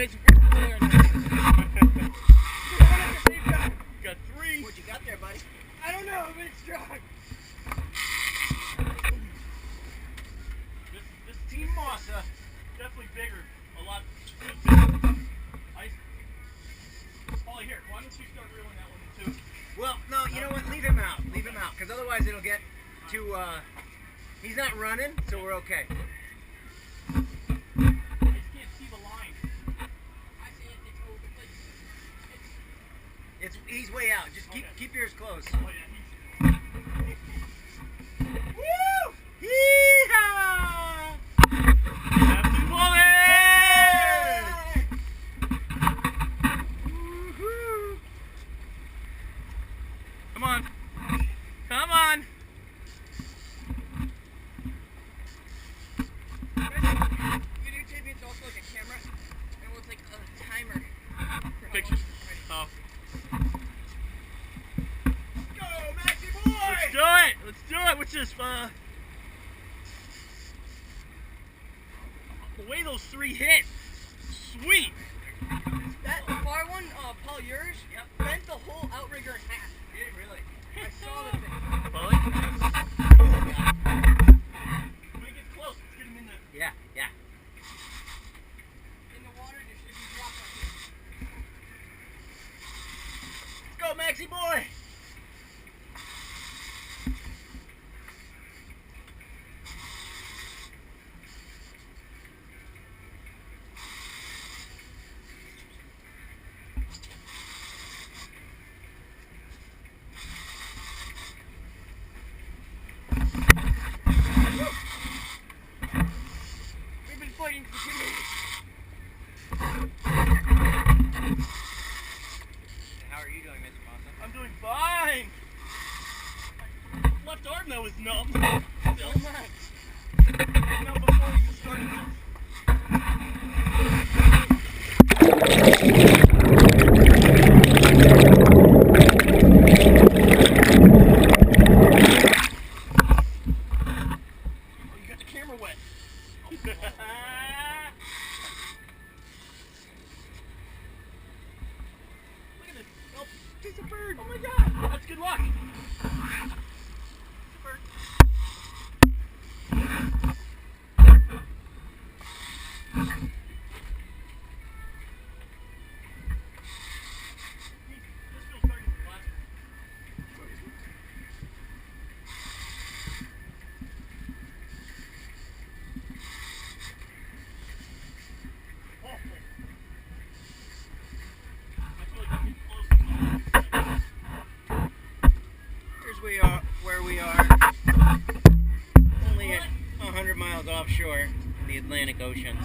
it's there. Got 3. What you got there, buddy? I don't know, but it's strong. This Team Moss, definitely bigger. A lot bigger. Paulie, here, why don't you start reeling that one in too? Well, no, you know what? Leave him out. Leave him out, because otherwise it'll get too, he's not running, so we're okay. I just can't see the line. I see it. It's open. He's way out. Just keep yours close. Oh, yeah, Woo! Yeehaw! Captain Paulie! Woohoo! Come on. Come on. YouTube, it's also like a camera, and it's like a timer. For how Pictures. long Oh. Go, Maxie boy! Let's do it. Let's do it. What's this? The way those 3 hit. Sweet. That far one, Paul, yours, bent the whole outrigger in half. Did it really? I saw the thing. Paulie? When it gets close, let's get him in the... Yeah, yeah. In the water, there should be drops like this. Let's go, Maxie boy! We've been fighting for 2 minutes. How are you doing, Mr. Mossa? I'm doing fine. My left arm, though, is numb. So much. Now, before you started this. Oh, you got the camera wet. Look at this. Oh, it's a bird. Oh my god. That's good luck. It's a bird. This feels better than the last one. Oh. I feel like I'm getting close. Here's where we are. Only at 100 miles offshore the Atlantic Ocean.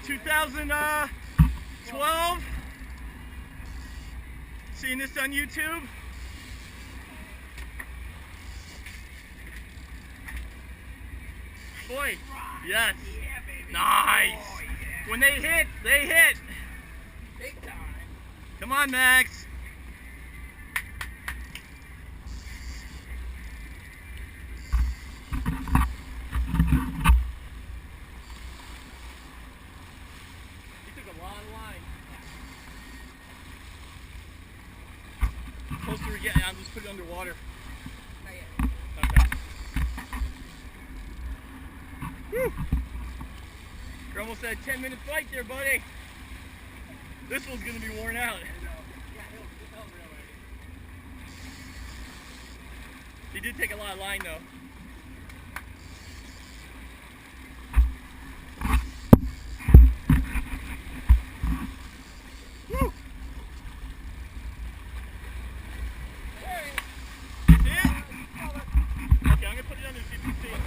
2012. Seeing this on YouTube? Boy, yes. Yeah, baby. Nice. Oh, yeah. When they hit, they hit. Big time. Come on, Max. He took a long line. Closer again, I'll just put it underwater. Not yet. Okay. Whew. You're almost at a 10-minute flight there, buddy. This one's gonna be worn out. Yeah, he'll realize it. He did take a lot of line though. Woo! See it? Okay, I'm gonna put it under 50 feet.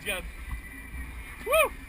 Good job. Woo!